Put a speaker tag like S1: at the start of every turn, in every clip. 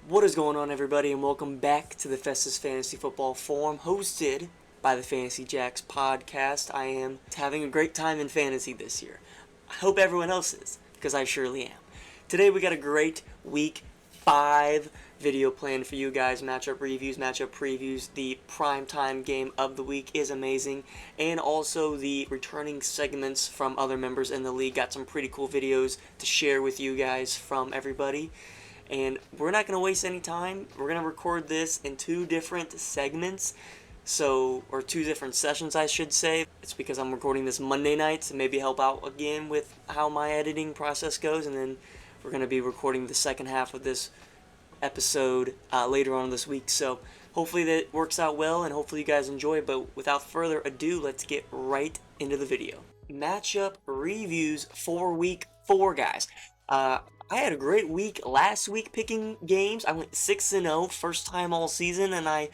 S1: What is going on, everybody, and welcome back to the Festus Fantasy Football Forum, hosted by the Fantasy Jacks podcast. I am having a great time in fantasy this year. I hope everyone else is, because I surely am. Today we got a great Week 5 video planned for you guys. Matchup reviews, matchup previews. The primetime game of the week is amazing. And also the returning segments from other members in the league. Got some pretty cool videos to share with you guys from everybody. And we're not going to waste any time. We're going to record this in two different segments. Or two different sessions, I should say. It's because I'm recording this Monday night to maybe help out again with how my editing process goes. And then we're going to be recording the second half of this episode later on this week. So hopefully that works out well and hopefully you guys enjoy it. But without further ado, let's get right into the video. Matchup reviews for Week 4, guys. I had a great week last week picking games. I went 6-0, first time all season, and I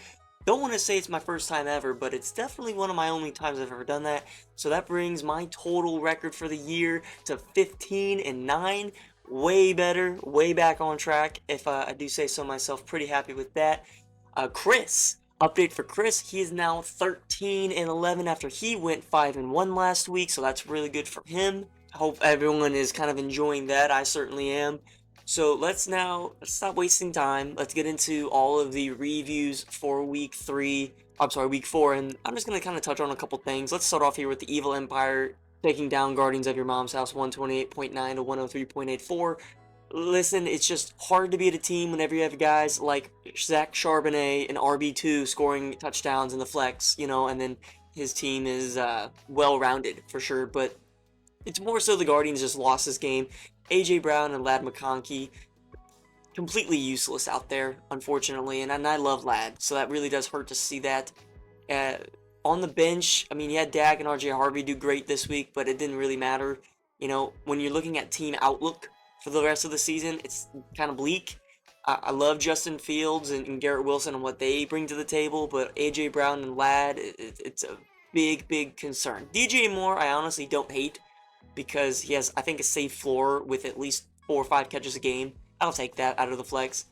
S1: don't want to say it's my first time ever, but it's definitely one of my only times I've ever done that. So that brings my total record for the year to 15-9. Way better, way back on track, if I do say so myself. Pretty happy with that. Chris, update for Chris. He is now 13-11 after he went 5-1 last week, so that's really good for him. I hope everyone is kind of enjoying that. I certainly am. So let's stop wasting time. Let's get into all of the reviews for Week 4, and I'm just going to kind of touch on a couple things. Let's start off here with the Evil Empire taking down Guardians of Your Mom's House 128.9 to 103.84. Listen, it's just hard to beat a team whenever you have guys like Zach Charbonnet and RB2 scoring touchdowns in the flex, and then his team is well-rounded for sure, but it's more so the Guardians just lost this game. A.J. Brown and Ladd McConkey, completely useless out there, unfortunately. And I love Ladd, so that really does hurt to see that. On the bench, I mean, you had Dak and R.J. Harvey do great this week, but it didn't really matter. When you're looking at team outlook for the rest of the season, it's kind of bleak. I love Justin Fields and Garrett Wilson and what they bring to the table, but A.J. Brown and Ladd, it's a big, big concern. DJ Moore, I honestly don't hate, because he has, I think, a safe floor with at least 4 or 5 catches a game. I'll take that out of the flex.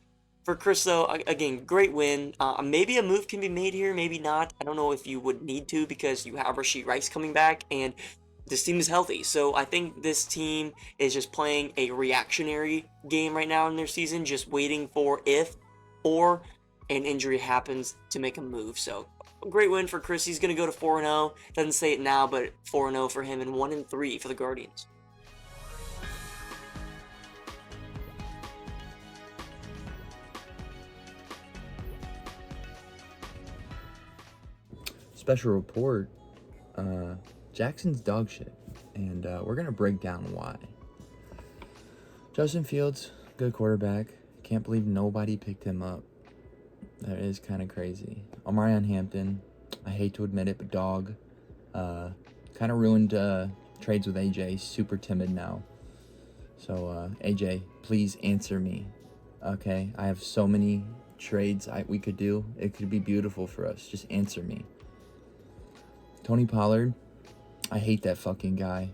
S1: For Chris, though, again, great win. Maybe a move can be made here, maybe not. I don't know if you would need to, because you have Rashee Rice coming back, and this team is healthy. So I think this team is just playing a reactionary game right now in their season, just waiting for if or an injury happens to make a move. So great win for Chris. He's going to go to 4-0. Doesn't say it now, but 4-0 for him and 1-3 for the Guardians.
S2: Special report, Jackson's dog shit, and we're going to break down why. Justin Fields, good quarterback. Can't believe nobody picked him up. That is kind of crazy. Omarion Hampton, I hate to admit it, but dog. Kind of ruined trades with AJ. Super timid now. So, AJ, please answer me. Okay? I have so many trades we could do. It could be beautiful for us. Just answer me. Tony Pollard, I hate that fucking guy.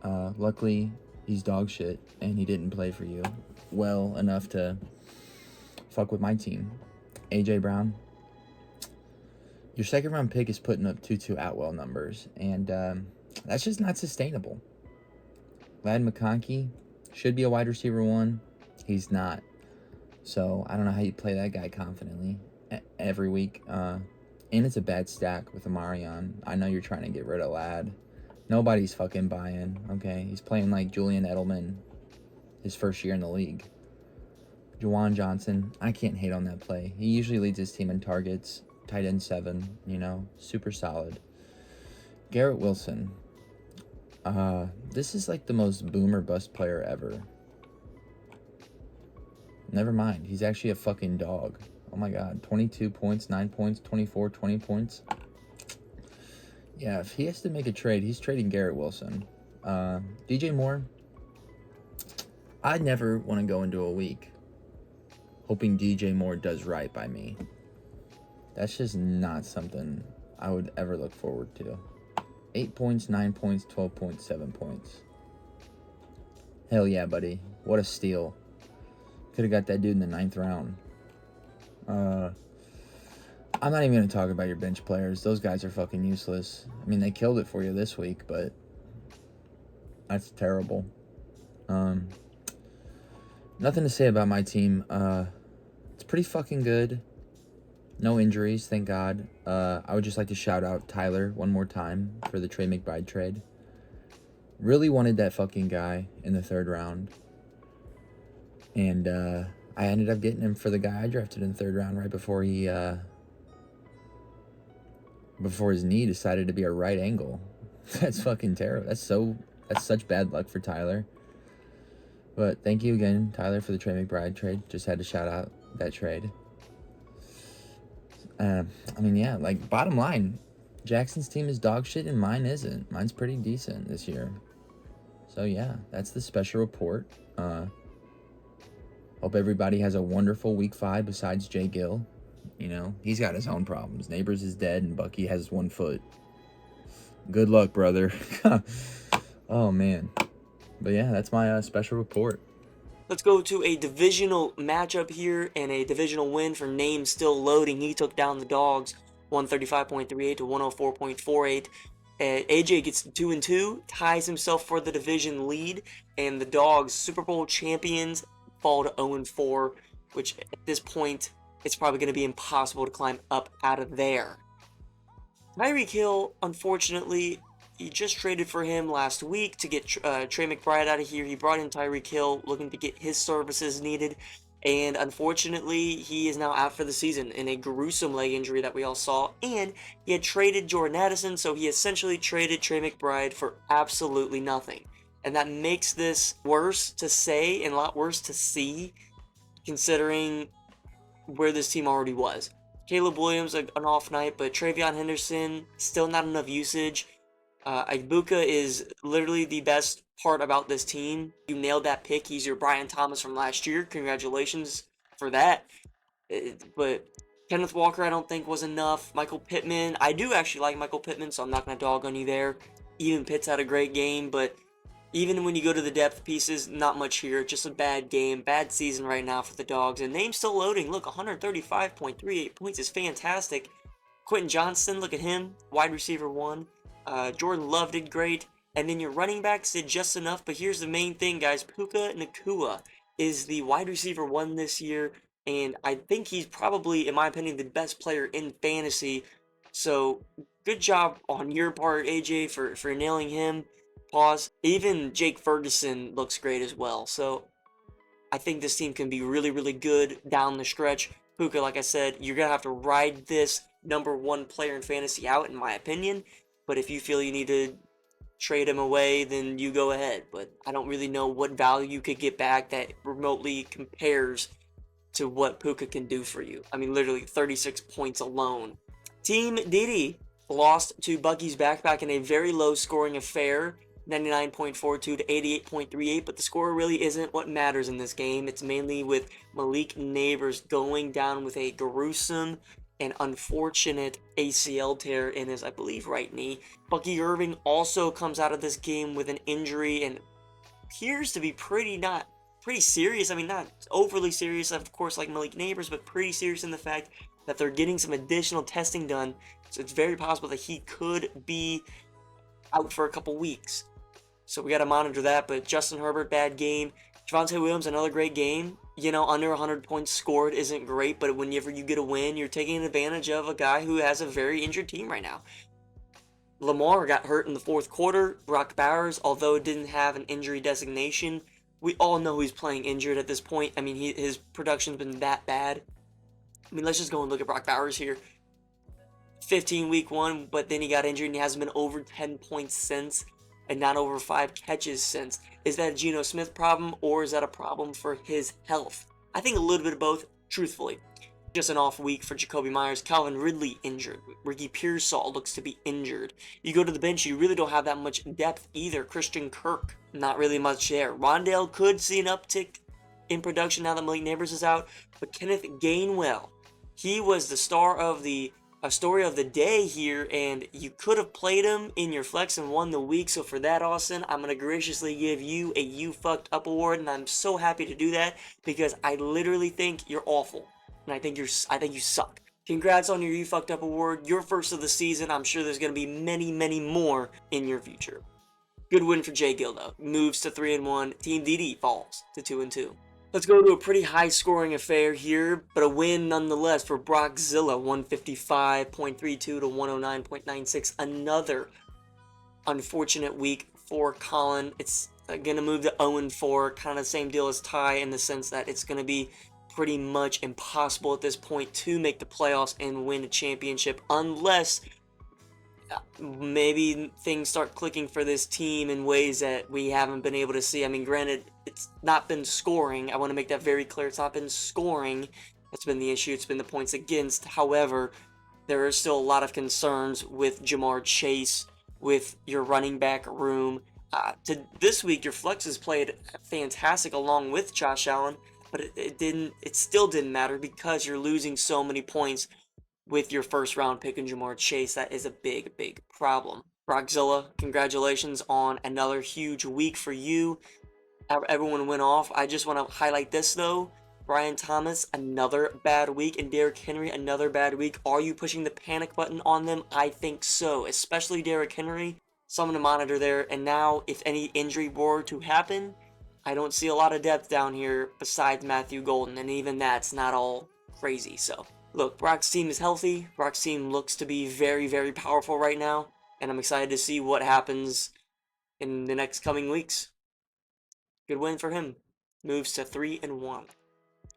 S2: Luckily, he's dog shit, and he didn't play for you well enough to fuck with my team. A.J. Brown, your second round pick is putting up Tutu Atwell numbers, and that's just not sustainable. Ladd McConkey should be a wide receiver 1. He's not. So I don't know how you play that guy confidently every week. And it's a bad stack with Omarion. I know you're trying to get rid of Ladd. Nobody's fucking buying, okay? He's playing like Julian Edelman his first year in the league. Juwan Johnson, I can't hate on that play. He usually leads his team in targets. Tight end 7, super solid. Garrett Wilson. This is like the most boom or bust player ever. Never mind. He's actually a fucking dog. Oh my god. 22 points, 9 points, 24, 20 points. Yeah, if he has to make a trade, he's trading Garrett Wilson. DJ Moore. I never want to go into a week hoping DJ Moore does right by me. That's just not something I would ever look forward to. 8 points, 9 points, 12 points, 7 points. Hell yeah, buddy. What a steal. Could have got that dude in the 9th round. I'm not even going to talk about your bench players. Those guys are fucking useless. I mean, they killed it for you this week, but that's terrible. Nothing to say about my team. It's pretty fucking good. No injuries, thank God. I would just like to shout out Tyler one more time for the Trey McBride trade. Really wanted that fucking guy in the 3rd round. And I ended up getting him for the guy I drafted in the 3rd round right before he... before his knee decided to be a right angle. That's fucking terrible. That's such bad luck for Tyler. But thank you again, Tyler, for the Trey McBride trade. Just had to shout out that trade. I mean, yeah, like, bottom line, Jackson's team is dog shit and mine isn't. Mine's pretty decent this year. So, yeah, that's the special report. Hope everybody has a wonderful week 5 besides Jay Gill. You know, he's got his own problems. Neighbors is dead and Bucky has 1 foot. Good luck, brother. Oh, man. But yeah, that's my special report.
S1: Let's go to a divisional matchup here and a divisional win for Name Still Loading. He took down the Dogs 135.38 to 104.48. AJ gets 2-2, ties himself for the division lead, and the Dogs, Super Bowl champions, fall to 0-4, which at this point, it's probably going to be impossible to climb up out of there. Tyreek Hill, unfortunately, he just traded for him last week to get Trey McBride out of here. He brought in Tyreek Hill looking to get his services needed. And unfortunately, he is now out for the season in a gruesome leg injury that we all saw. And he had traded Jordan Addison, so he essentially traded Trey McBride for absolutely nothing. And that makes this worse to say and a lot worse to see, considering where this team already was. Caleb Williams, an off night, but Travion Henderson, still not enough usage. Ibuka is literally the best part about this team. You nailed that pick. He's your Brian Thomas from last year. Congratulations for that. But Kenneth Walker, I don't think was enough. Michael Pittman, I do actually like Michael Pittman, so I'm not going to dog on you there. Even Pitts had a great game, but even when you go to the depth pieces, not much here. Just a bad game, bad season right now for the Dogs. And Name Still Loading. Look, 135.38 points is fantastic. Quentin Johnston, look at him. Wide receiver 1. Jordan Love did great. And then your running backs did just enough. But here's the main thing, guys. Puka Nacua is the wide receiver 1 this year. And I think he's probably, in my opinion, the best player in fantasy. So good job on your part, AJ, for nailing him. Pause. Even Jake Ferguson looks great as well. So I think this team can be really, really good down the stretch. Puka, like I said, you're going to have to ride this number 1 player in fantasy out, in my opinion. But if you feel you need to trade him away, then you go ahead. But I don't really know what value you could get back that remotely compares to what Puka can do for you. I mean, literally 36 points alone. Team Diddy lost to Bucky's Backpack in a very low-scoring affair, 99.42 to 88.38, but the score really isn't what matters in this game. It's mainly with Malik Neighbors going down with a gruesome and unfortunate ACL tear in his, I believe, right knee. Bucky Irving also comes out of this game with an injury and appears to be pretty serious. I mean, not overly serious, of course, like Malik Neighbors, but pretty serious in the fact that they're getting some additional testing done. So it's very possible that he could be out for a couple weeks. So we got to monitor that. But Justin Herbert, bad game. Javonte Williams, another great game. You know, under 100 points scored isn't great, but whenever you get a win, you're taking advantage of a guy who has a very injured team right now. Lamar got hurt in the 4th quarter. Brock Bowers, although didn't have an injury designation, we all know he's playing injured at this point. I mean, his production's been that bad. I mean, let's just go and look at Brock Bowers here. 15 week 1, but then he got injured and he hasn't been over 10 points since, and not over 5 catches since. Is that a Geno Smith problem, or is that a problem for his health? I think a little bit of both, truthfully. Just an off week for Jacoby Myers. Calvin Ridley injured. Ricky Pearsall looks to be injured. You go to the bench, you really don't have that much depth either. Christian Kirk, not really much there. Rondale could see an uptick in production now that Malik Neighbors is out, but Kenneth Gainwell, he was the star of the a story of the day here, and you could have played him in your flex and won the week. So for that, Austin, I'm gonna graciously give you a "You Fucked Up" award, and I'm so happy to do that because I literally think you're awful, and I think you suck. Congrats on your "You Fucked Up" award, your first of the season. I'm sure there's gonna be many, many more in your future. Good win for Jay Gill though. Moves to 3-1. Team DD falls to 2-2. Let's go to a pretty high-scoring affair here, but a win nonetheless for Brockzilla, 155.32 to 109.96. Another unfortunate week for Colin. It's going to move to 0-4, kind of the same deal as Ty in the sense that it's going to be pretty much impossible at this point to make the playoffs and win a championship unless maybe things start clicking for this team in ways that we haven't been able to see. I mean, granted, it's not been scoring. I want to make that very clear. It's not been scoring. That's been the issue. It's been the points against. However, there are still a lot of concerns with Ja'Marr Chase, with your running back room. This week, your flexes played fantastic along with Josh Allen, but it still didn't matter because you're losing so many points with your first round pick in Ja'Marr Chase. That is a big, big problem. Brockzilla, congratulations on another huge week for you. Everyone went off. I just want to highlight this though. Brian Thomas, another bad week, and Derrick Henry, another bad week. Are you pushing the panic button on them? I think so, especially Derrick Henry. Someone to monitor there. And now, if any injury were to happen, I don't see a lot of depth down here besides Matthew Golden, and even that's not all crazy. So look, Brock's team is healthy. Brock's team looks to be very, very powerful right now, and I'm excited to see what happens in the next coming weeks. Good win for him. Moves to 3-1.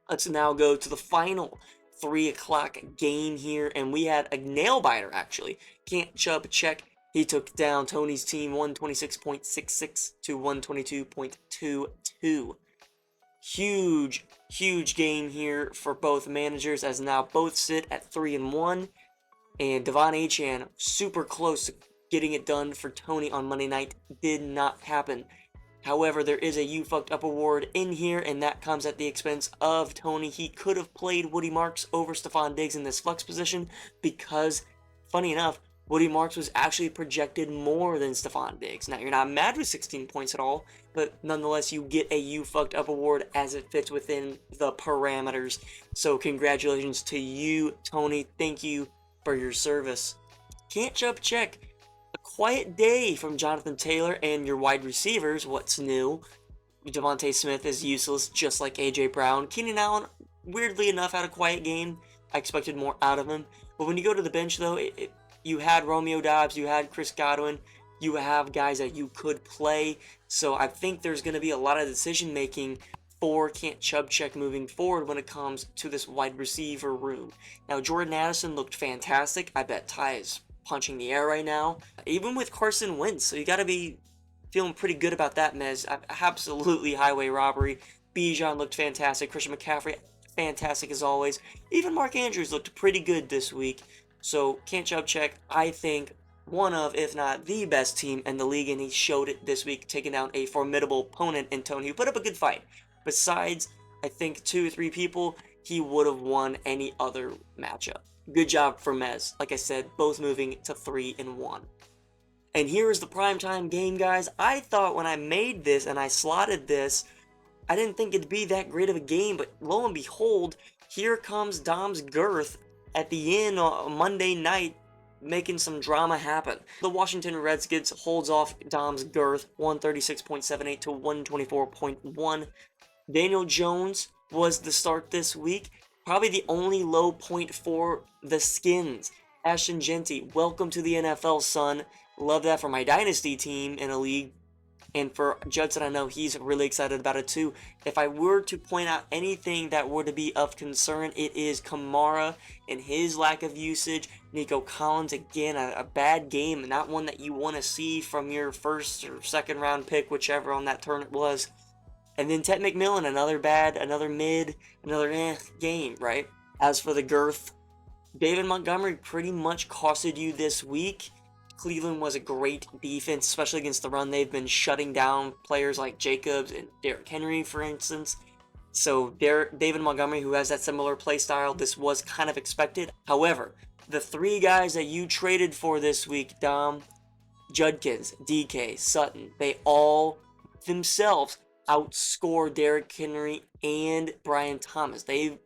S1: Let's now go to the final 3 o'clock game here, and we had a nail-biter, actually. Can't Chubb check. He took down Tony's team 126.66 to 122.22. Huge game here for both managers, as now both sit at 3-1. And Devon Achane, super close to getting it done for Tony on Monday night. Did not happen. However, there is a "You Fucked Up" award in here, and that comes at the expense of Tony. He could have played Woody Marks over Stephon Diggs in this flex position because, funny enough, Woody Marks was actually projected more than Stephon Diggs. Now, you're not mad with 16 points at all, but nonetheless, you get a "You Fucked Up" award as it fits within the parameters. So, congratulations to you, Tony. Thank you for your service. Can't Chubb check. A quiet day from Jonathan Taylor and your wide receivers. What's new? Devontae Smith is useless, just like A.J. Brown. Keenan Allen, weirdly enough, had a quiet game. I expected more out of him. But when you go to the bench, though, you had Romeo Doubs, you had Chris Godwin, you have guys that you could play. So I think there's going to be a lot of decision-making for Can't Chubb check moving forward when it comes to this wide receiver room. Now, Jordan Addison looked fantastic. I bet Ty is punching the air right now, even with Carson Wentz, so you got to be feeling pretty good about that, Mez. Absolutely highway robbery. Bijan looked fantastic. Christian McCaffrey, fantastic as always. Even Mark Andrews looked pretty good this week. So, Can't Chubb check, I think, one of, if not the best team in the league, and he showed it this week, taking down a formidable opponent in Tony, who put up a good fight. Besides, I think 2 or 3 people, he would have won any other matchup. Good job for Mez. Like I said, both moving to 3-1. And here is the primetime game, guys. I thought when I made this and I slotted this, I didn't think it'd be that great of a game, but lo and behold, here comes Dom's Girth at the end on Monday night, making some drama happen. The Washington Redskins holds off Dom's Girth 136.78 to 124.1. Daniel Jones was the start this week. Probably the only low point for the Skins. Ashton Genty, welcome to the NFL, son. Love that for my dynasty team in a league. And for Judson, I know he's really excited about it too. If I were to point out anything that were to be of concern, it is Kamara and his lack of usage. Nico Collins, again, a bad game, not one that you want to see from your first or second round pick, whichever on that turn it was. And then Ted McMillan, another bad, another mid, another game, right? As for the Girth, David Montgomery pretty much costed you this week. Cleveland was a great defense, especially against the run. They've been shutting down players like Jacobs and Derrick Henry, for instance. So David Montgomery, who has that similar play style, this was kind of expected. However, the three guys that you traded for this week, Dom, Judkins, DK, Sutton, they all themselves outscore Derrick Henry and Brian Thomas. They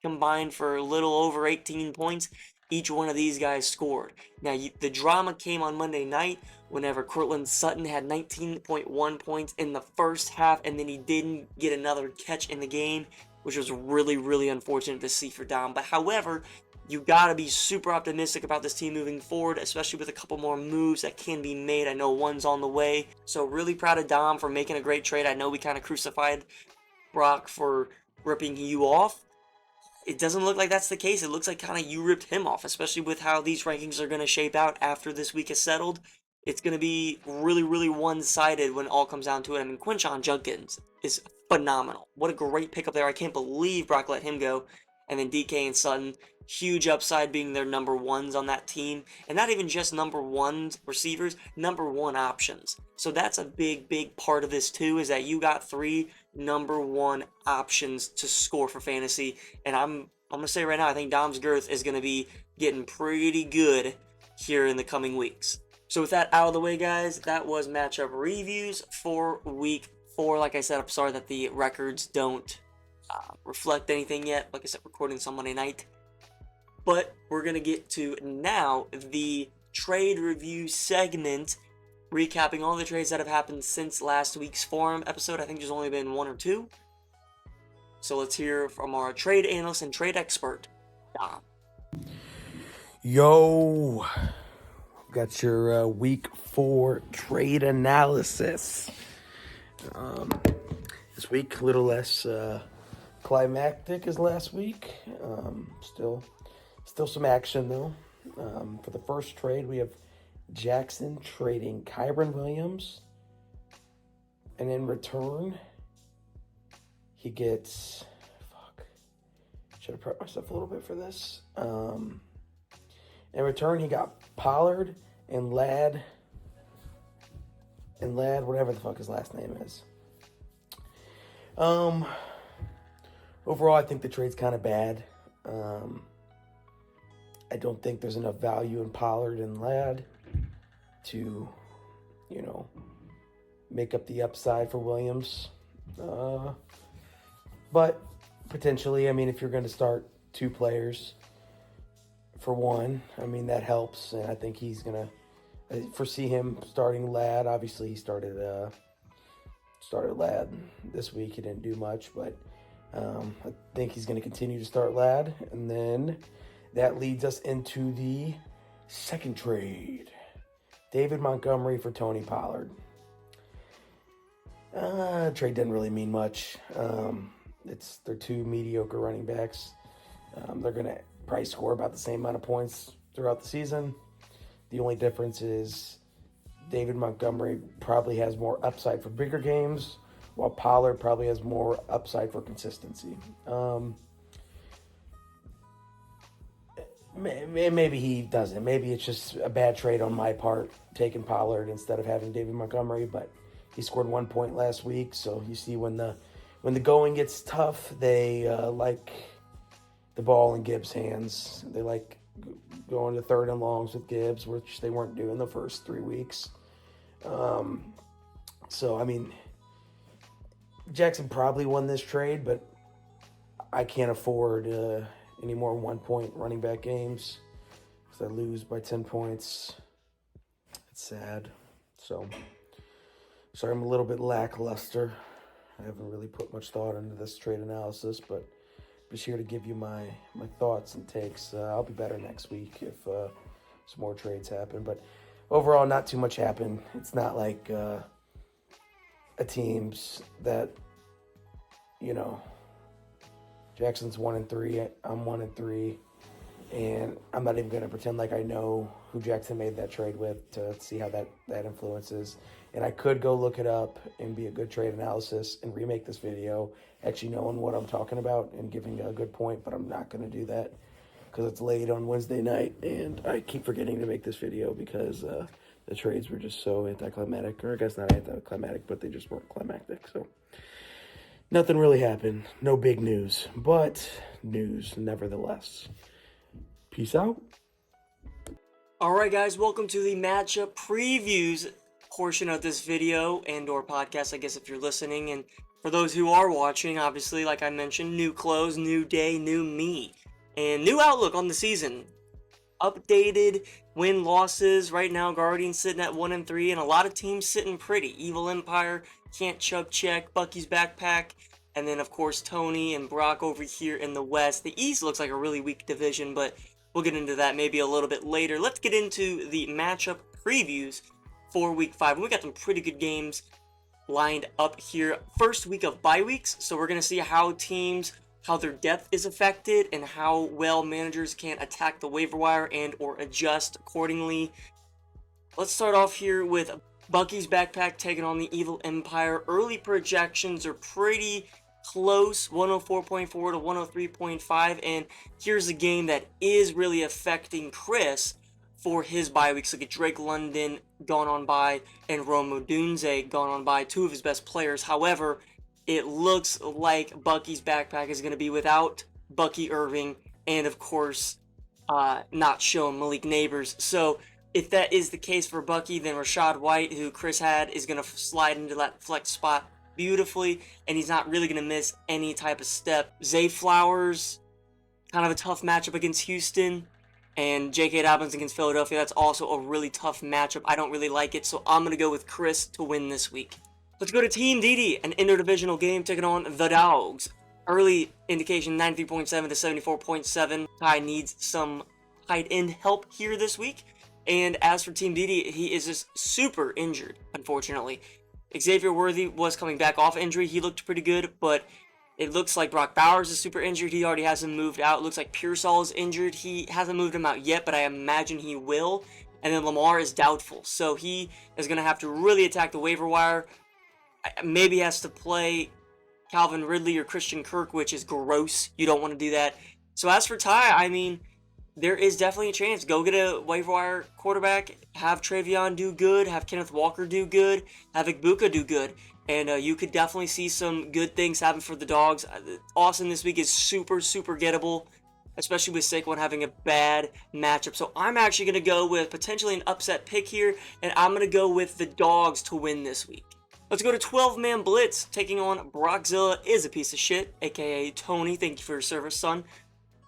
S1: combined for a little over 18 points. Each one of these guys scored. Now, the drama came on Monday night whenever Courtland Sutton had 19.1 points in the first half, and then he didn't get another catch in the game, which was really, really unfortunate to see for Dom. But however, you got to be super optimistic about this team moving forward, especially with a couple more moves that can be made. I know one's on the way. So really proud of Dom for making a great trade. I know we kind of crucified Brock for ripping you off. It doesn't look like that's the case. It looks like kind of you ripped him off, especially with how these rankings are going to shape out after this week is settled. It's going to be really, really one-sided when it all comes down to it. I mean, Quinshon Judkins is phenomenal. What a great pickup there. I can't believe Brock let him go. And then DK and Sutton, huge upside being their number ones on that team. And not even just number one receivers, number one options. So that's a big, big part of this too, is that you got three number one options to score for fantasy. And I'm going to say right now, I think Dom's girth is going to be getting pretty good here in the coming weeks. So with that out of the way, guys, that was matchup reviews for week 4. Like I said, I'm sorry that the records don't reflect anything yet. Like I said, recording this on Monday night. But we're going to get to now the trade review segment, recapping all the trades that have happened since last week's forum episode. I think there's only been 1 or 2. So let's hear from our trade analyst and trade expert, Dom.
S3: Yo, got your week 4 trade analysis. This week a little less climactic as last week. Still some action though. For the first trade, we have Jackson trading Kyren Williams, and in return, he gets. Should have prepped myself a little bit for this. In return, he got Pollard and Ladd, whatever the fuck his last name is. Overall, I think the trade's kind of bad. I don't think there's enough value in Pollard and Ladd to, make up the upside for Williams. But potentially, if you're going to start 2 players for one, that helps. And I think he's going to foresee him starting Ladd. Obviously, he started Ladd this week. He didn't do much, but I think he's going to continue to start Ladd. And then that leads us into the second trade. David Montgomery for Tony Pollard. Trade didn't really mean much. They're 2 mediocre running backs. They're going to probably score about the same amount of points throughout the season. The only difference is David Montgomery probably has more upside for bigger games, while Pollard probably has more upside for consistency. Maybe he doesn't. Maybe it's just a bad trade on my part, taking Pollard instead of having David Montgomery, but he scored 1 point last week, so you see when the going gets tough, they like the ball in Gibbs' hands. They like going to 3rd and longs with Gibbs, which they weren't doing the first 3 weeks. Jackson probably won this trade, but I can't afford any more 1-point running back games because I lose by 10 points. It's sad. So, sorry I'm a little bit lackluster. I haven't really put much thought into this trade analysis, but just here to give you my thoughts and takes. I'll be better next week if some more trades happen. But overall, not too much happened. It's not like a team's that, Jackson's 1-3, I'm 1-3, and I'm not even going to pretend like I know who Jackson made that trade with to see how that influences. And I could go look it up and be a good trade analysis and remake this video, actually knowing what I'm talking about and giving a good point, but I'm not going to do that because it's late on Wednesday night, and I keep forgetting to make this video because the trades were just so anticlimactic, or I guess not anticlimactic, but they just weren't climactic. So nothing really happened. No big news, but news nevertheless. Peace out.
S1: Alright guys, welcome to the matchup previews portion of this video and or podcast, I guess, if you're listening. And for those who are watching, obviously, like I mentioned, new clothes, new day, new me, and new outlook on the season. Updated win-losses. Right now, Guardians sitting at 1-3, and a lot of teams sitting pretty. Evil Empire, Can't Chub Check, Bucky's Backpack, and then, of course, Tony and Brock over here in the West. The East looks like a really weak division, but we'll get into that maybe a little bit later. Let's get into the matchup previews for Week 5. We got some pretty good games lined up here. First week of bye weeks, so we're going to see how their depth is affected and how well managers can attack the waiver wire and or adjust accordingly. Let's start off here with Bucky's Backpack taking on the Evil Empire. Early projections are pretty close, 104.4 to 103.5, and here's a game that is really affecting Chris for his bye weeks. Look at Drake London gone on by and Rome Odunze gone on by, two of his best players. However, it looks like Bucky's Backpack is going to be without Bucky Irving and, of course, not showing Malik Neighbors. So if that is the case for Bucky, then Rashad White, who Chris had, is going to slide into that flex spot beautifully, and he's not really going to miss any type of step. Zay Flowers, kind of a tough matchup against Houston, and J.K. Dobbins against Philadelphia. That's also a really tough matchup. I don't really like it, so I'm going to go with Chris to win this week. Let's go to Team DD, an interdivisional game taking on the Dogs. Early indication 93.7 to 74.7. Ty needs some tight end help here this week. And as for Team DD, he is just super injured, unfortunately. Xavier Worthy was coming back off injury. He looked pretty good, but it looks like Brock Bowers is super injured. He already has him moved out. It looks like Pearsall is injured. He hasn't moved him out yet, but I imagine he will. And then Lamar is doubtful. So he is going to have to really attack the waiver wire. Maybe he has to play Calvin Ridley or Christian Kirk, which is gross. You don't want to do that. So as for Ty, I mean, there is definitely a chance. Go get a waiver wire quarterback, have Travion do good, have Kenneth Walker do good, have Igbuka do good, and you could definitely see some good things happen for the Dogs. Austin this week is super, super gettable, especially with Saquon having a bad matchup. So I'm actually going to go with potentially an upset pick here, and I'm going to go with the Dogs to win this week. Let's go to 12-man blitz, taking on Brockzilla is a piece of shit, aka Tony. Thank you for your service, son.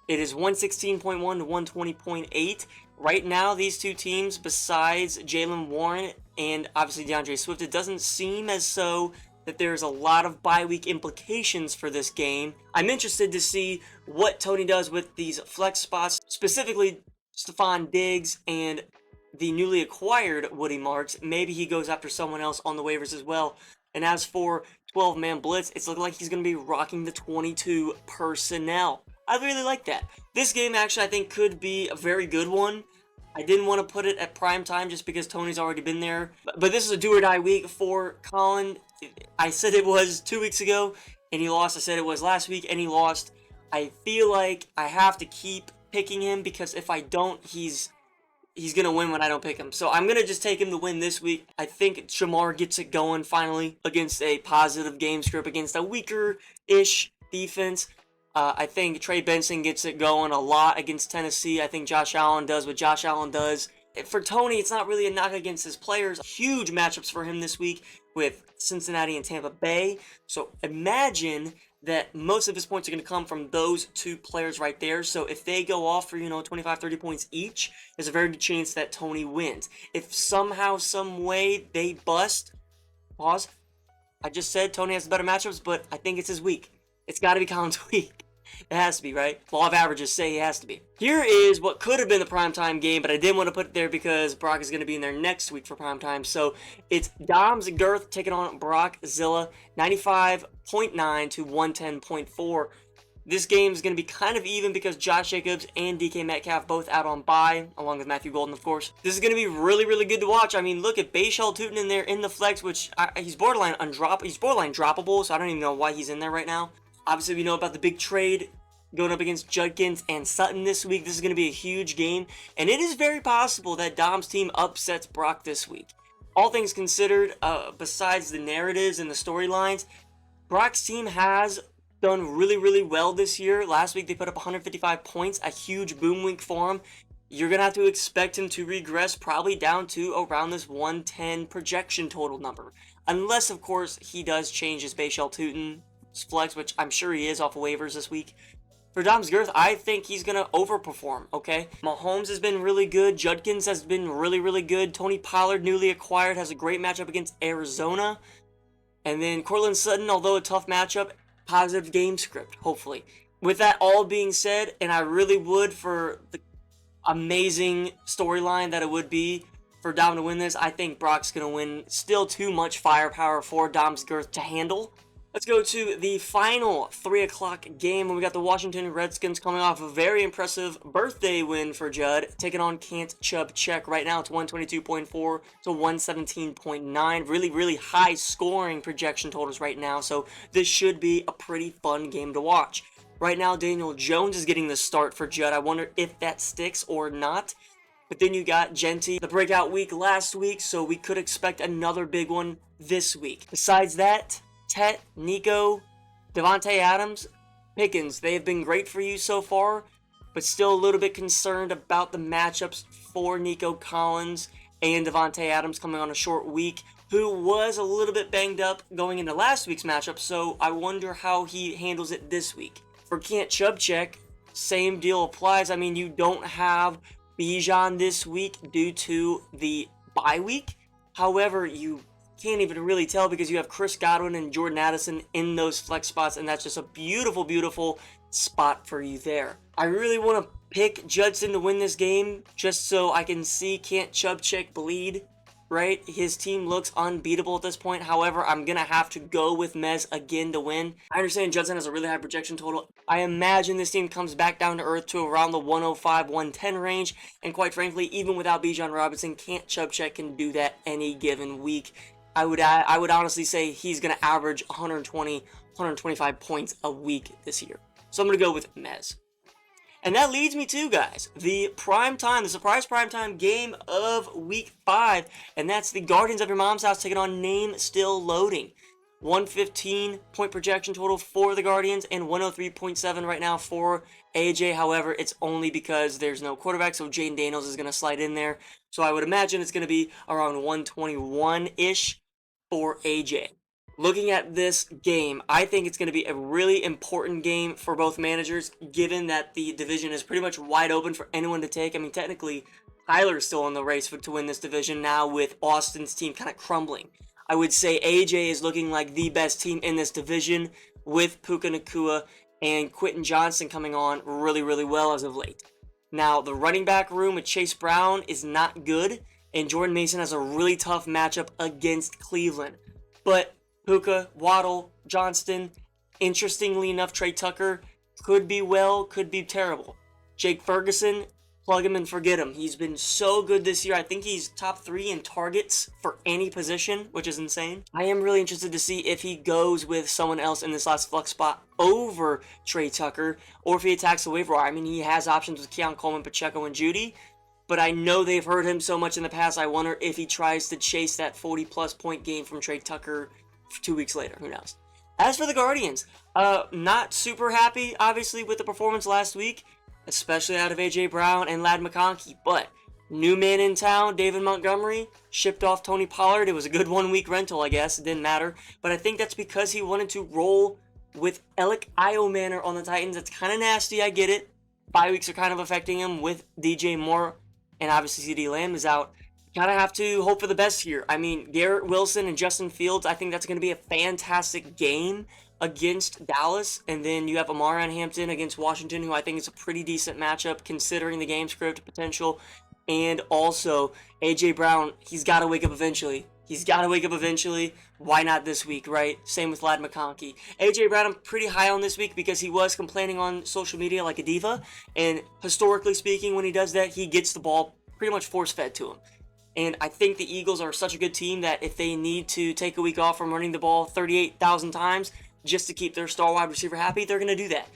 S1: It is 116.1 to 120.8. Right now, these two teams, besides Jaylen Warren and obviously DeAndre Swift, it doesn't seem as so that there's a lot of bye week implications for this game. I'm interested to see what Tony does with these flex spots, specifically Stephon Diggs and the newly acquired Woody Marks. Maybe he goes after someone else on the waivers as well. And as for 12-man blitz, it's looking like he's going to be rocking the 22 personnel. I really like that. This game actually I think could be a very good one. I didn't want to put it at prime time just because Tony's already been there. But this is a do or die week for Colin. I said it was 2 weeks ago and he lost. I said it was last week and he lost. I feel like I have to keep picking him because if I don't, he's going to win when I don't pick him. So I'm going to just take him to win this week. I think Shamar gets it going finally against a positive game script against a weaker-ish defense. I think Trey Benson gets it going a lot against Tennessee. I think Josh Allen does what Josh Allen does. For Tony, it's not really a knock against his players. Huge matchups for him this week with Cincinnati and Tampa Bay. So imagine that most of his points are going to come from those two players right there. So if they go off for, 25, 30 points each, there's a very good chance that Tony wins. If somehow, some way they bust, pause. I just said Tony has better matchups, but I think it's his week. It's got to be Colin's week. It has to be, right? Law of averages say he has to be. Here is what could have been the primetime game, but I didn't want to put it there because Brock is going to be in there next week for primetime. So it's Dom's Girth taking on Brockzilla, 95.9 to 110.4. This game is going to be kind of even because Josh Jacobs and DK Metcalf both out on bye, along with Matthew Golden, of course. This is going to be really, really good to watch. I mean, look at Bashal Tootin in there in the flex, which he's borderline droppable, so I don't even know why he's in there right now. Obviously, we know about the big trade going up against Judkins and Sutton this week. This is going to be a huge game, and it is very possible that Dom's team upsets Brock this week. All things considered, besides the narratives and the storylines, Brock's team has done really, really well this year. Last week they put up 155 points, a huge boom week for him. You're going to have to expect him to regress probably down to around this 110 projection total number. Unless, of course, he does change his Bayshell Tootin flex, which I'm sure he is off of waivers this week. For Dom's Girth, I think he's going to overperform, okay? Mahomes has been really good. Judkins has been really, really good. Tony Pollard, newly acquired, has a great matchup against Arizona. And then Courtland Sutton, although a tough matchup, positive game script, hopefully. With that all being said, and I really would for the amazing storyline that it would be for Dom to win this, I think Brock's going to win. Still too much firepower for Dom's Girth to handle. Let's go to the final 3 o'clock game, and we got the Washington Redskins coming off a very impressive birthday win for Judd, taking on Can't Chub Check. Right now it's 122.4 to 117.9. Really, really high scoring projection totals right now, so this should be a pretty fun game to watch. Right now, Daniel Jones is getting the start for Judd. I wonder if that sticks or not. But then you got Genty, the breakout week last week, so we could expect another big one this week. Besides that, Tet, Nico, Devontae Adams, Pickens, they have been great for you so far, but still a little bit concerned about the matchups for Nico Collins and Devontae Adams coming on a short week, who was a little bit banged up going into last week's matchup, so I wonder how he handles it this week. For Can't Chub Check, same deal applies. I mean, you don't have Bijan this week due to the bye week. However, you can't even really tell because you have Chris Godwin and Jordan Addison in those flex spots, and that's just a beautiful, beautiful spot for you there. I really want to pick Judson to win this game just so I can see Can't Chub Check bleed. Right? His team looks unbeatable at this point. However, I'm going to have to go with Mez again to win. I understand Judson has a really high projection total. I imagine this team comes back down to earth to around the 105, 110 range. And quite frankly, even without Bijan Robinson, Can't Chub Check can do that any given week. I would honestly say he's going to average 120, 125 points a week this year. So I'm going to go with Mez. And that leads me to, guys, the surprise primetime game of Week 5, and that's the Guardians of Your Mom's House taking on Name Still Loading. 115 point projection total for the Guardians and 103.7 right now for AJ. However, it's only because there's no quarterback, so Jaden Daniels is going to slide in there. So I would imagine it's going to be around 121-ish for AJ. Looking at this game, I think it's going to be a really important game for both managers, given that the division is pretty much wide open for anyone to take. I mean, technically, Tyler's still in the race to win this division now with Austin's team kind of crumbling. I would say AJ is looking like the best team in this division with Puka Nacua and Quentin Johnson coming on really, really well as of late. Now, the running back room with Chase Brown is not good, and Jordan Mason has a really tough matchup against Cleveland. But Puka, Waddle, Johnston, interestingly enough, Trey Tucker could be well, could be terrible. Jake Ferguson, plug him and forget him. He's been so good this year. I think he's top 3 in targets for any position, which is insane. I am really interested to see if he goes with someone else in this last flex spot over Trey Tucker, or if he attacks the waiver wire. I mean, he has options with Keon Coleman, Pacheco, and Judy, but I know they've hurt him so much in the past. I wonder if he tries to chase that 40-plus point game from Trey Tucker 2 weeks later. Who knows? As for the Guardians, not super happy, obviously, with the performance last week, especially out of A.J. Brown and Ladd McConkey. But new man in town, David Montgomery, shipped off Tony Pollard. It was a good 1-week rental, I guess. It didn't matter. But I think that's because he wanted to roll with Alec Iomanner on the Titans. That's kind of nasty, I get it. Bye weeks are kind of affecting him with DJ Moore, and obviously CeeDee Lamb is out. Kind of have to hope for the best here. I mean, Garrett Wilson and Justin Fields, I think that's going to be a fantastic game against Dallas. And then you have Omarion Hampton against Washington, who I think is a pretty decent matchup considering the game script potential. And also, A.J. Brown, he's got to wake up eventually. Why not this week, right? Same with Ladd McConkey. A.J. Brown, I'm pretty high on this week because he was complaining on social media like a diva. And historically speaking, when he does that, he gets the ball pretty much force-fed to him. And I think the Eagles are such a good team that if they need to take a week off from running the ball 38,000 times just to keep their star wide receiver happy, they're going to do that.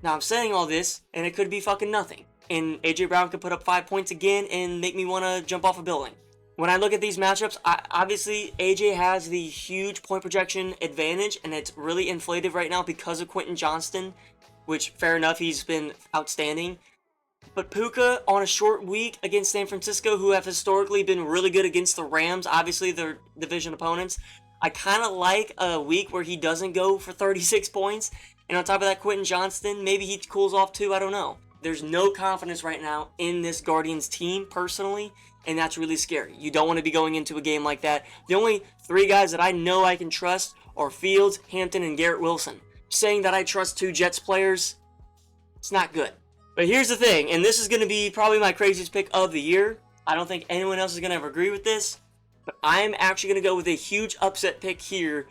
S1: Now, I'm saying all this, and it could be fucking nothing. And A.J. Brown could put up 5 points again and make me want to jump off a building. when I look at these matchups, obviously AJ has the huge point projection advantage, and it's really inflated right now because of Quentin Johnston, which, fair enough, he's been outstanding. But Puka on a short week against San Francisco, who have historically been really good against the Rams, obviously their division opponents, I kind of like a week where he doesn't go for 36 points. And on top of that, Quentin Johnston, maybe he cools off too, I don't know. There's no confidence right now in this Guardians team, personally, and that's really scary. You don't want to be going into a game like that. The only 3 guys that I know I can trust are Fields, Hampton, and Garrett Wilson. Saying that I trust 2 Jets players, it's not good. But here's the thing, and this is going to be probably my craziest pick of the year. I don't think anyone else is going to ever agree with this, but I'm actually going to go with a huge upset pick here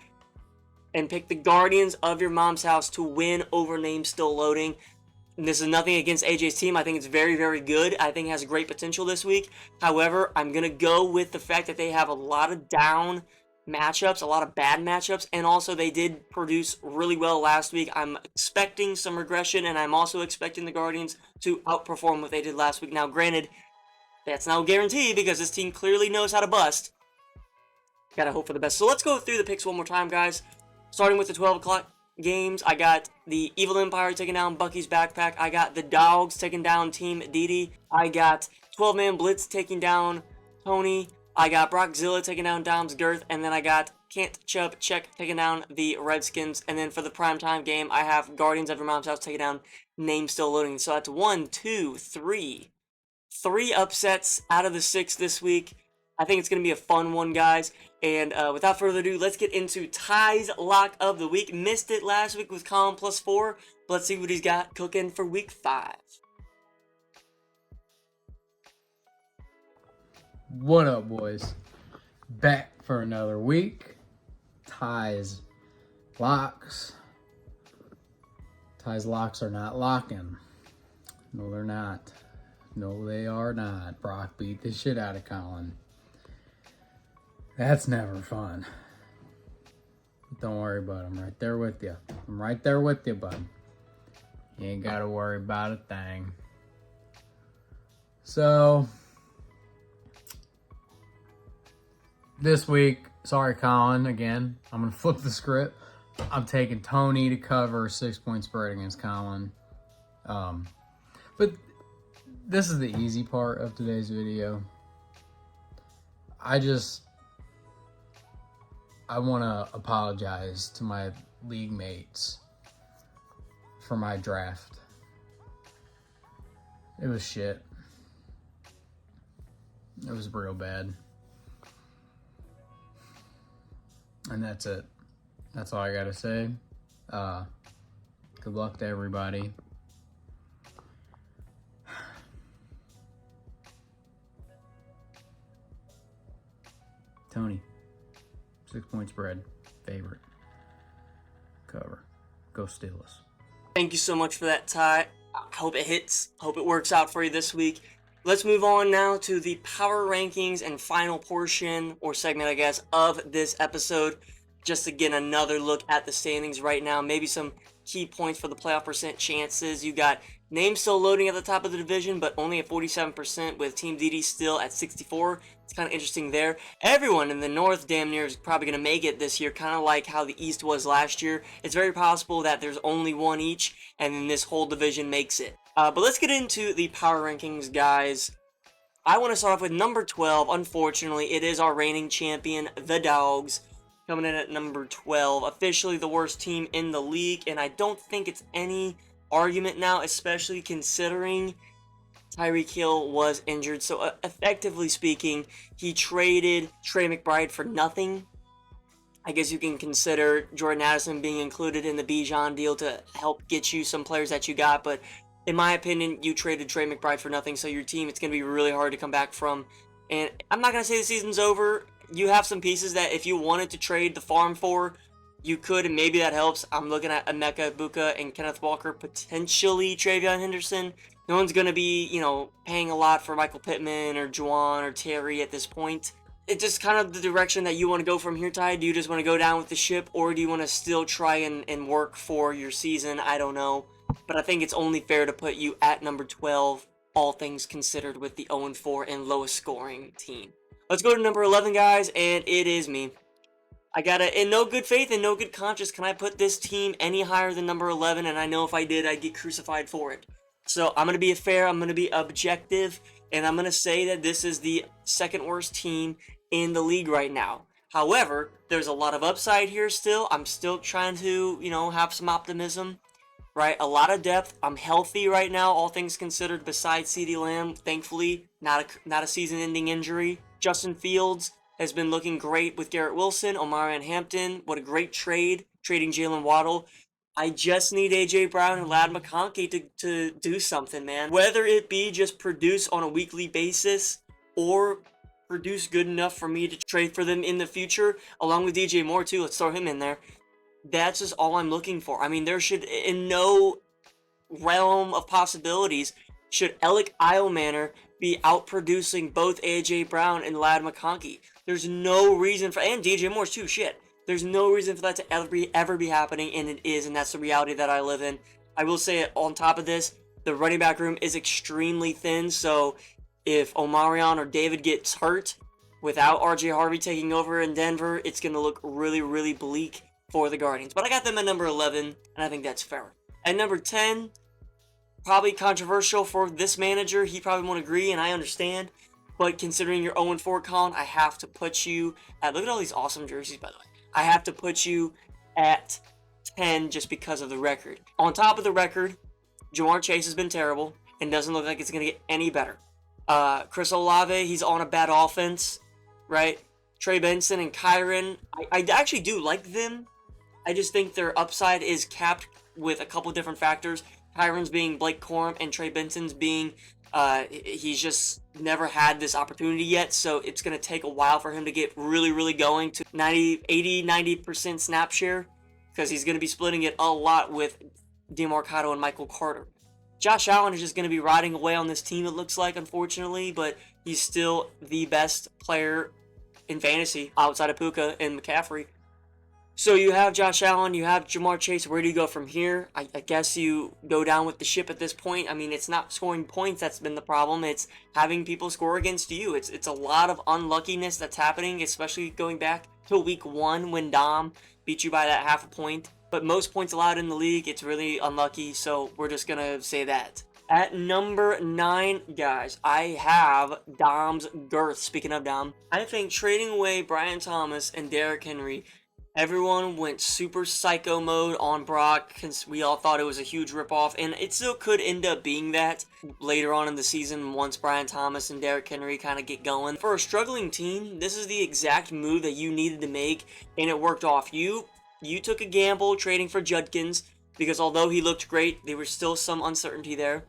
S1: and pick the Guardians of your mom's house to win over Name Still Loading. And this is nothing against AJ's team. I think it's very, very good. I think it has great potential this week. However, I'm going to go with the fact that they have a lot of down matchups, a lot of bad matchups, and also they did produce really well last week. I'm expecting some regression, and I'm also expecting the Guardians to outperform what they did last week. Now, granted, that's no guarantee because this team clearly knows how to bust. Gotta hope for the best. So let's go through the picks one more time, guys. Starting with the 12 o'clock games, I got the Evil Empire taking down Bucky's Backpack. I got the Dogs taking down Team Didi. I got 12-Man Blitz taking down Tony. I got Brockzilla taking down Dom's Girth. And then I got Can't Chubb Check taking down the Redskins. And then for the primetime game, I have Guardians of Your Mom's House taking down Name Still Loading. So that's 1, 2, 3. 3 upsets out of the 6 this week. I think it's going to be a fun one, guys. And without further ado, let's get into Ty's Lock of the Week. Missed it last week with Colin +4. But let's see what he's got cooking for week 5.
S4: What up, boys? Back for another week. Ty's Locks. Ty's Locks are not locking. No, they're not. No, they are not. Brock beat the shit out of Colin. That's never fun. Don't worry, bud. I'm right there with you. I'm right there with you, bud. You ain't got to worry about a thing. So, this week, sorry, Colin, again, I'm going to flip the script. I'm taking Tony to cover 6-point spread against Colin. But this is the easy part of today's video. I want to apologize to my league mates for my draft. It was shit. It was real bad. And that's it. That's all I gotta say. Good luck to everybody. Tony, 6-point spread, favorite, cover. Go Steelers.
S1: Thank you so much for that, Ty. I hope it hits. Hope it works out for you this week. Let's move on now to the power rankings and final portion, or segment, I guess, of this episode. Just to get another look at the standings right now. Maybe some key points for the playoff percent chances. You got Name Still Loading at the top of the division, but only at 47%, with Team DD still at 64%. It's kind of interesting there. Everyone in the North damn near is probably going to make it this year, kind of like how the East was last year. It's very possible that there's only one each, and then this whole division makes it. But let's get into the power rankings, guys. I want to start off with number 12. Unfortunately, it is our reigning champion, the Dogs, coming in at number 12. Officially the worst team in the league, and I don't think it's any argument now, especially considering Tyreek Hill was injured. So effectively speaking, he traded Trey McBride for nothing. I guess you can consider Jordan Addison being included in the Bijan deal to help get you some players that you got, but in my opinion, you traded Trey McBride for nothing, so your team, it's going to be really hard to come back from. And I'm not going to say the season's over. You have some pieces that if you wanted to trade the farm for, you could, and maybe that helps. I'm looking at Emeka Egbuka and Kenneth Walker, potentially Travion Henderson. No one's going to be, paying a lot for Michael Pittman or Juwan or Terry at this point. It's just kind of the direction that you want to go from here, Ty. Do you just want to go down with the ship, or do you want to still try and work for your season? I don't know. But I think it's only fair to put you at number 12, all things considered, with the 0-4 and lowest scoring team. Let's go to number 11, guys, and it is me. I gotta, in no good faith and no good conscience, can I put this team any higher than number 11? And I know if I did, I'd get crucified for it. So I'm gonna be fair, I'm gonna be objective, and I'm gonna say that this is the second worst team in the league right now. However, there's a lot of upside here still. I'm still trying to, have some optimism, right? A lot of depth. I'm healthy right now, all things considered, besides CeeDee Lamb, thankfully. Not a season-ending injury. Justin Fields has been looking great with Garrett Wilson, Omarion Hampton. What a great trade, trading Jalen Waddle. I just need A.J. Brown and Ladd McConkey to do something, man. Whether it be just produce on a weekly basis or produce good enough for me to trade for them in the future, along with DJ Moore too. Let's throw him in there. That's just all I'm looking for. I mean, there should, in no realm of possibilities, should Alec Eilmanor be outproducing both A.J. Brown and Ladd McConkey. There's no reason for, and DJ Moore too, shit. There's no reason for that to ever be happening, and it is, and that's the reality that I live in. I will say, on top of this, the running back room is extremely thin, so if Omarion or David gets hurt without RJ Harvey taking over in Denver, it's going to look really, really bleak for the Guardians. But I got them at number 11, and I think that's fair. At number 10, probably controversial for this manager. He probably won't agree, and I understand. But considering you're 0-4, Colin, I have to put you at, look at all these awesome jerseys, by the way. I have to put you at 10 just because of the record. On top of the record, Ja'Marr Chase has been terrible and doesn't look like it's going to get any better. Chris Olave, he's on a bad offense, right? Trey Benson and Kyren, I actually do like them. I just think their upside is capped with a couple different factors. Kyren's being Blake Corum and Trey Benson's being, he's just never had this opportunity yet, so it's going to take a while for him to get really, really going to 90% snap share, because he's going to be splitting it a lot with DeMarcado and Michael Carter. Josh Allen is just going to be riding away on this team, it looks like, unfortunately, but he's still the best player in fantasy outside of Puka and McCaffrey. So you have Josh Allen, you have Ja'Marr Chase. Where do you go from here? I guess you go down with the ship at this point. I mean, it's not scoring points that's been the problem. It's having people score against you. It's a lot of unluckiness that's happening, especially going back to week 1 when Dom beat you by that half a point. But most points allowed in the league, it's really unlucky, so we're just going to say that. At number 9, guys, I have Dom's girth. Speaking of Dom, I think trading away Brian Thomas and Derrick Henry, everyone went super psycho mode on Brock because we all thought it was a huge ripoff, and it still could end up being that later on in the season once Brian Thomas and Derrick Henry kind of get going. For a struggling team, this is the exact move that you needed to make, and it worked off. You took a gamble trading for Judkins because although he looked great, there was still some uncertainty there.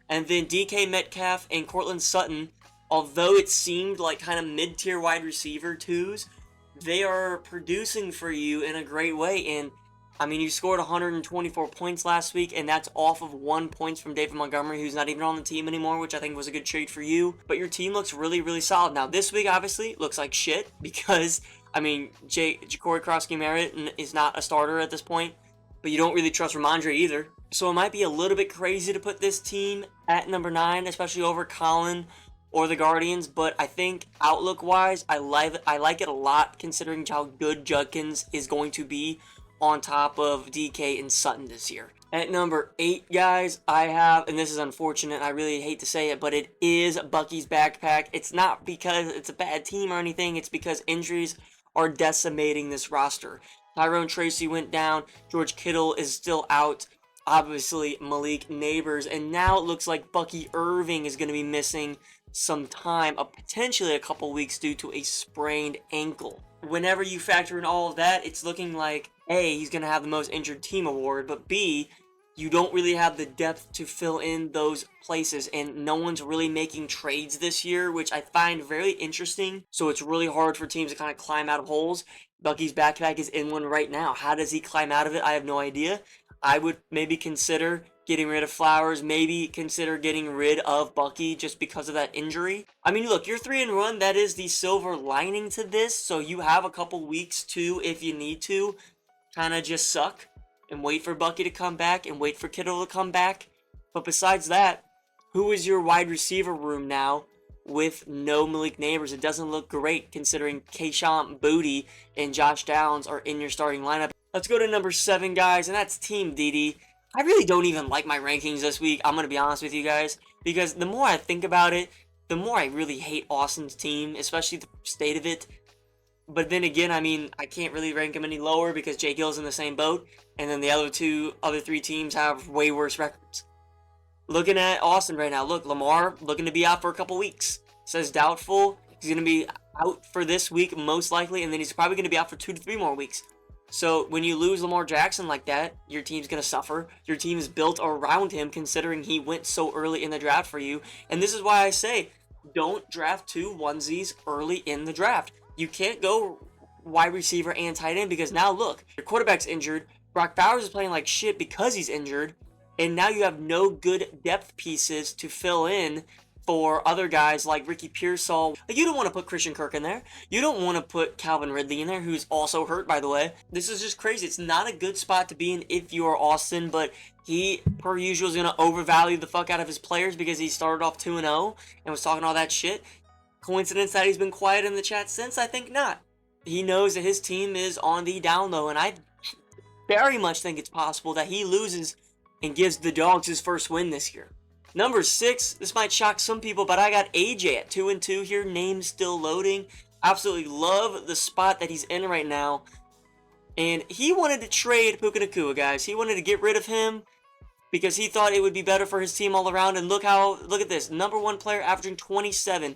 S1: And then DK Metcalf and Courtland Sutton, although it seemed like kind of mid-tier wide receiver twos, they are producing for you in a great way. And I mean, you scored 124 points last week, and that's off of 1 point from David Montgomery, who's not even on the team anymore, which I think was a good trade for you. But your team looks really, really solid. Now, this week, obviously, looks like shit because, I mean, Ja'Cory Krosky-Merritt is not a starter at this point, but you don't really trust Ramondre either. So it might be a little bit crazy to put this team at number 9, especially over Colin or the Guardians, but I think outlook-wise, I like it a lot considering how good Judkins is going to be on top of DK and Sutton this year. At number 8, guys, I have, and this is unfortunate, I really hate to say it, but it is Bucky's backpack. It's not because it's a bad team or anything, it's because injuries are decimating this roster. Tyrone Tracy went down, George Kittle is still out, obviously Malik Neighbors, and now it looks like Bucky Irving is going to be missing some time, potentially a couple weeks due to a sprained ankle. Whenever you factor in all of that, it's looking like A, he's going to have the most injured team award, but B, you don't really have the depth to fill in those places, and no one's really making trades this year, which I find very interesting. So it's really hard for teams to kind of climb out of holes. Bucky's backpack is in one right now. How does he climb out of it? I have no idea. I would maybe consider getting rid of Flowers, maybe consider getting rid of Bucky just because of that injury. I mean, look, you're 3-1. That is the silver lining to this. So you have a couple weeks to, if you need to, kind of just suck and wait for Bucky to come back and wait for Kittle to come back. But besides that, who is your wide receiver room now with no Malik Neighbors. It doesn't look great considering Kayshon Boutte and Josh Downs are in your starting lineup. Let's go to number 7, guys, and that's Team Didi. I really don't even like my rankings this week, I'm going to be honest with you guys, because the more I think about it, the more I really hate Austin's team, especially the state of it. But then again, I mean, I can't really rank him any lower because Jake Hill's in the same boat, and then the other 3 teams have way worse records. Looking at Austin right now, look, Lamar looking to be out for a couple weeks. Says doubtful. He's going to be out for this week most likely, and then he's probably going to be out for 2 to 3 more weeks. So when you lose Lamar Jackson like that, your team's going to suffer. Your team is built around him considering he went so early in the draft for you. And this is why I say, don't draft 2 onesies early in the draft. You can't go wide receiver and tight end because now look, your quarterback's injured. Brock Bowers is playing like shit because he's injured. And now you have no good depth pieces to fill in for other guys like Ricky Pearsall. Like, you don't want to put Christian Kirk in there. You don't want to put Calvin Ridley in there, who's also hurt, by the way. This is just crazy. It's not a good spot to be in if you are Austin, but he, per usual, is going to overvalue the fuck out of his players because he started off 2-0 and was talking all that shit. Coincidence that he's been quiet in the chat since? I think not. He knows that his team is on the down low, and I very much think it's possible that he loses and gives the Dogs his first win this year. Number 6, this might shock some people, but I got AJ at 2-2 here. Name's still loading. Absolutely love the spot that he's in right now. And he wanted to trade Puka Nacua, guys. He wanted to get rid of him because he thought it would be better for his team all around. And look at this. Number 1 player averaging 27,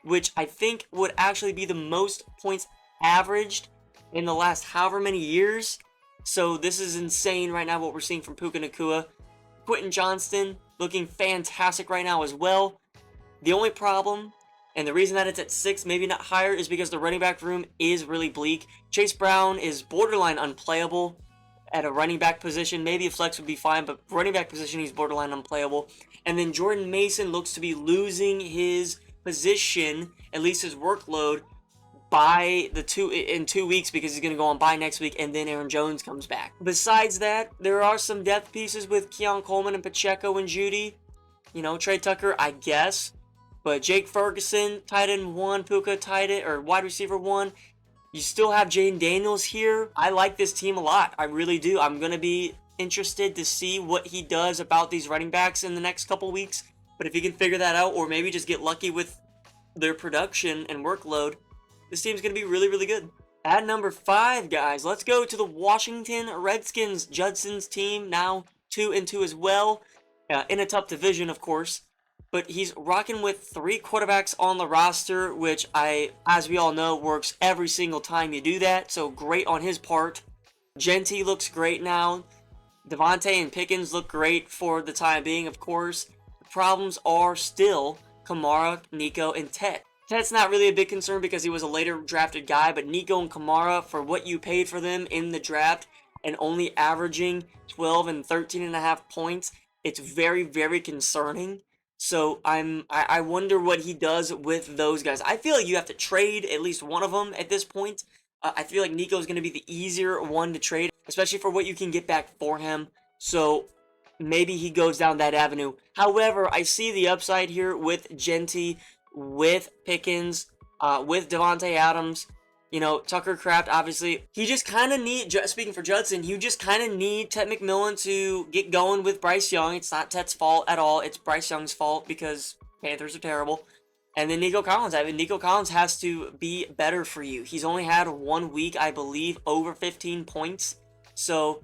S1: which I think would actually be the most points averaged in the last however many years. So this is insane right now what we're seeing from Puka Nacua. Quentin Johnston looking fantastic right now as well. The only problem, and the reason that it's at 6, maybe not higher, is because the running back room is really bleak. Chase Brown is borderline unplayable at a running back position. Maybe a flex would be fine, but running back position, he's borderline unplayable. And then Jordan Mason looks to be losing his position, at least his workload, in 2 weeks because he's going to go on bye next week, and then Aaron Jones comes back. Besides that, there are some depth pieces with Keon Coleman and Pacheco and Judy. You know, Trey Tucker, I guess. But Jake Ferguson, tight end 1, Puka, wide receiver 1. You still have Jaden Daniels here. I like this team a lot. I really do. I'm going to be interested to see what he does about these running backs in the next couple weeks. But if he can figure that out, or maybe just get lucky with their production and workload, this team's going to be really, really good. At number 5, guys, let's go to the Washington Redskins. Judson's team now 2-2 as well. In a tough division, of course. But he's rocking with 3 quarterbacks on the roster, which as we all know, works every single time you do that. So great on his part. Genty looks great now. Devontae and Pickens look great for the time being, of course. The problems are still Kamara, Nico, and Tet. Tet's not really a big concern because he was a later drafted guy, but Nico and Kamara, for what you paid for them in the draft and only averaging 12 and 13.5 points, it's very, very concerning. So I wonder what he does with those guys. I feel like you have to trade at least one of them at this point. I feel like Nico's going to be the easier one to trade, especially for what you can get back for him. So maybe he goes down that avenue. However, I see the upside here with Genty, with Pickens, with Devontae Adams, you know, Tucker Kraft, obviously. He just kind of need, speaking for Judson, you just kind of need Ted McMillan to get going with Bryce Young. It's not Ted's fault at all. It's Bryce Young's fault because Panthers are terrible. And then Nico Collins. I mean, Nico Collins has to be better for you. He's only had 1 week, I believe, over 15 points. So,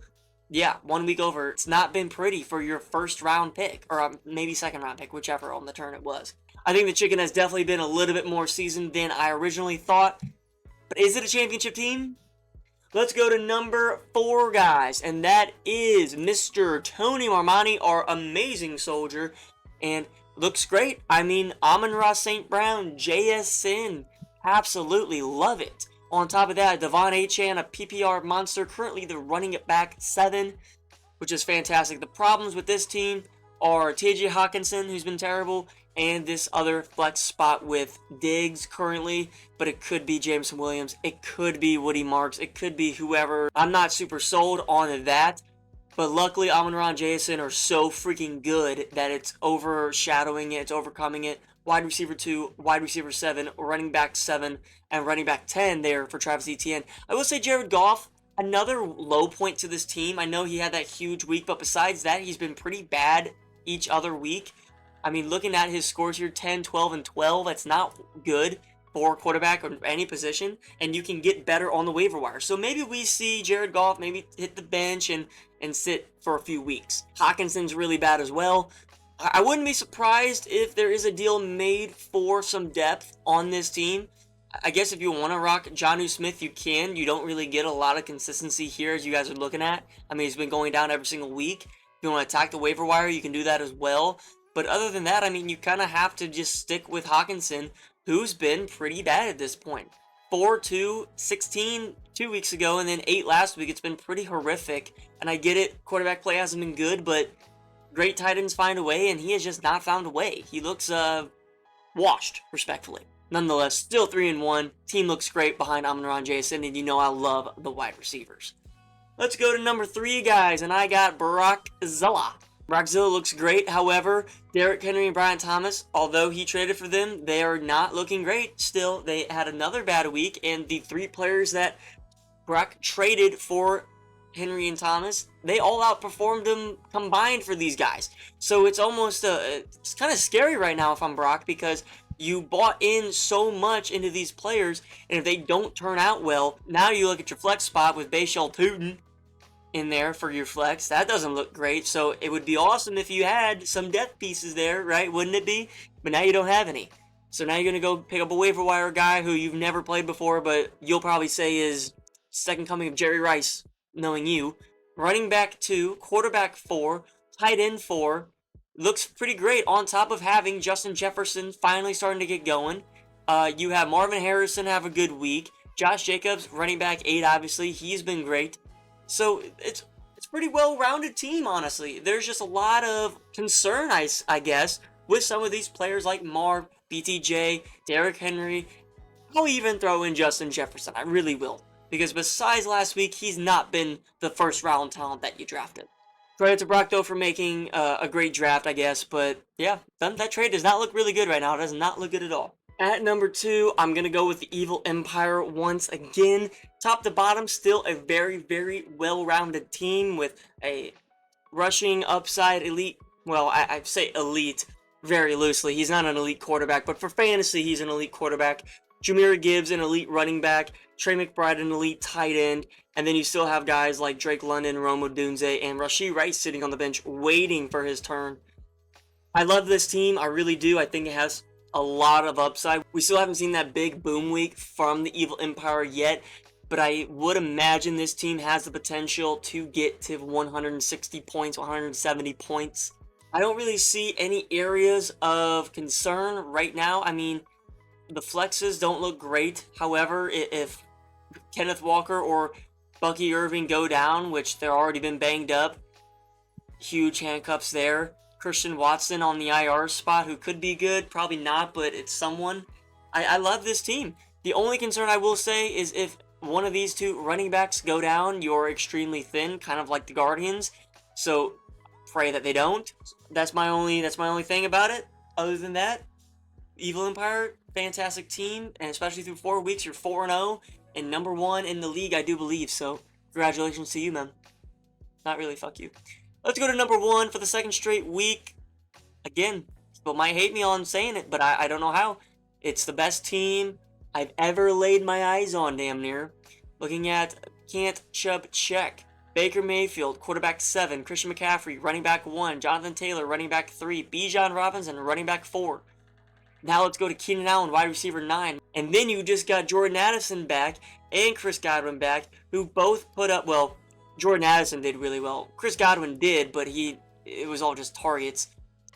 S1: yeah, 1 week over. It's not been pretty for your first round pick, or maybe second round pick, whichever on the turn it was. I think the Chicken has definitely been a little bit more seasoned than I originally thought. But is it a championship team? Let's go to number 4, guys. And that is Mr. Tony Marmani, our amazing soldier. And looks great. I mean, Amon-Ra St. Brown, JSN. Absolutely love it. On top of that, Devon Achane, a PPR monster. Currently the running it back 7, which is fantastic. The problems with this team are TJ Hawkinson, who's been terrible, and this other flex spot with Diggs currently, but it could be Jameson Williams, it could be Woody Marks, it could be whoever. I'm not super sold on that, But luckily, Amon-Ra and Jason are so freaking good that it's overshadowing it, it's overcoming it. Wide receiver 2, wide receiver 7, running back 7, and running back 10 there for Travis Etienne. I will say Jared Goff, another low point to this team. I know he had that huge week, but besides that, he's been pretty bad each other week. I mean, looking at his scores here, 10, 12, and 12, that's not good for quarterback or any position, and you can get better on the waiver wire. So maybe we see Jared Goff maybe hit the bench and sit for a few weeks. Hawkinson's really bad as well. I wouldn't be surprised if there is a deal made for some depth on this team. I guess if you want to rock Jonnu Smith, you can. You don't really get a lot of consistency here as you guys are looking at. I mean, he's been going down every single week. If you want to attack the waiver wire, you can do that as well. But other than that, I mean, you kind of have to just stick with Hawkinson, who's been pretty bad at this point. 4-2, 16 2 weeks ago, and then 8 last week. It's been pretty horrific. And I get it, quarterback play hasn't been good, but great tight ends find a way, and he has just not found a way. He looks washed, respectfully. Nonetheless, still 3-1. Team looks great behind Amon-Ra and Jason, and you know I love the wide receivers. Let's go to number 3, guys, and I got Brockzilla. Brockzilla looks great. However, Derrick Henry and Brian Thomas, although he traded for them, they are not looking great. Still, they had another bad week, and the 3 players that Brock traded for Henry and Thomas, they all outperformed them combined for these guys. So it's almost it's kind of scary right now if I'm Brock, because you bought in so much into these players, and if they don't turn out well, now you look at your flex spot with Bashal Tootin in there for your flex. That doesn't look great. So it would be awesome if you had some depth pieces there, right? Wouldn't it be? But now you don't have any. So now you're going to go pick up a waiver wire guy who you've never played before, but you'll probably say is second coming of Jerry Rice, knowing you. Running back 2, quarterback 4, tight end 4. Looks pretty great on top of having Justin Jefferson finally starting to get going. You have Marvin Harrison have a good week. Josh Jacobs, running back 8, obviously. He's been great. So it's pretty well-rounded team, honestly. There's just a lot of concern, I guess, with some of these players like Marv, BTJ, Derrick Henry. I'll even throw in Justin Jefferson. I really will. Because besides last week, he's not been the first-round talent that you drafted. Credit to Brock, though, for making a great draft, I guess. But, yeah, that trade does not look really good right now. It does not look good at all. At number 2, I'm going to go with the Evil Empire once again. Top to bottom, still a very, very well-rounded team with a rushing upside elite. Well, I say elite very loosely. He's not an elite quarterback, but for fantasy, he's an elite quarterback. Jahmyr Gibbs, an elite running back. Trey McBride, an elite tight end. And then you still have guys like Drake London, Rome Odunze, and Rashee Rice sitting on the bench waiting for his turn. I love this team. I really do. I think it has a lot of upside. We still haven't seen that big boom week from the Evil Empire yet, but I would imagine this team has the potential to get to 160 points, 170 points. I don't really see any areas of concern right now. I mean, the flexes don't look great. However, if Kenneth Walker or Bucky Irving go down, which they're already been banged up, huge handcuffs there. Christian Watson on the IR spot, who could be good, probably not, but it's someone. I love this team. The only concern I will say is if one of these 2 running backs go down, you're extremely thin, kind of like the Guardians. So pray that they don't. That's my only thing about it. Other than that, Evil Empire, fantastic team, and especially through 4 weeks, you're 4-0 and number 1 in the league, I do believe. So congratulations to you, man. Not really, fuck you. Let's go to number 1 for the second straight week. Again, people might hate me on saying it, but I don't know how. It's the best team I've ever laid my eyes on, damn near. Looking at Can't Chubb check. Baker Mayfield, quarterback 7. Christian McCaffrey, running back 1. Jonathan Taylor, running back 3. Bijan Robinson, running back 4. Now let's go to Keenan Allen, wide receiver 9. And then you just got Jordan Addison back and Chris Godwin back, who both put up, well, Jordan Addison did really well. Chris Godwin did, but it was all just targets.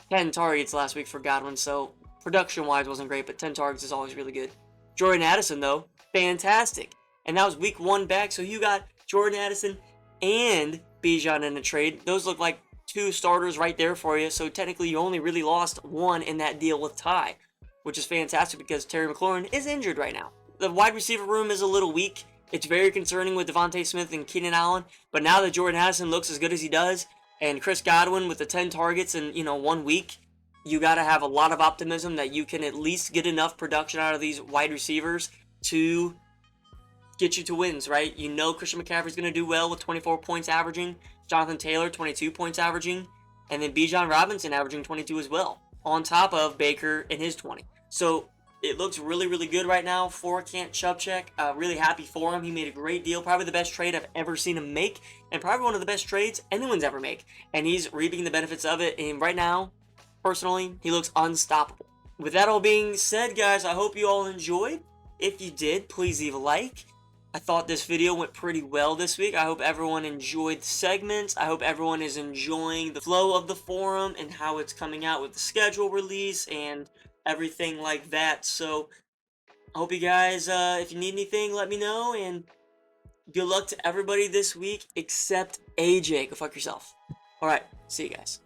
S1: 10 targets last week for Godwin, so production-wise wasn't great, but 10 targets is always really good. Jordan Addison, though, fantastic. And that was week 1 back, so you got Jordan Addison and Bijan in the trade. Those look like 2 starters right there for you, so technically you only really lost 1 in that deal with Ty, which is fantastic because Terry McLaurin is injured right now. The wide receiver room is a little weak. It's very concerning with Devontae Smith and Keenan Allen, but now that Jordan Addison looks as good as he does, and Chris Godwin with the 10 targets in 1 week, you got to have a lot of optimism that you can at least get enough production out of these wide receivers to get you to wins, right? You know Christian McCaffrey's going to do well with 24 points averaging, Jonathan Taylor 22 points averaging, and then Bijan Robinson averaging 22 as well, on top of Baker and his 20. So it looks really, really good right now for Kent Chubchek. Really happy for him. He made a great deal. Probably the best trade I've ever seen him make, and probably one of the best trades anyone's ever made. And he's reaping the benefits of it. And right now, personally, he looks unstoppable. With that all being said, guys, I hope you all enjoyed. If you did, please leave a like. I thought this video went pretty well this week. I hope everyone enjoyed the segments. I hope everyone is enjoying the flow of the forum and how it's coming out with the schedule release and everything like that. So I hope you guys, if you need anything, let me know, and good luck to everybody this week except AJ. Go fuck yourself. All right, see you guys.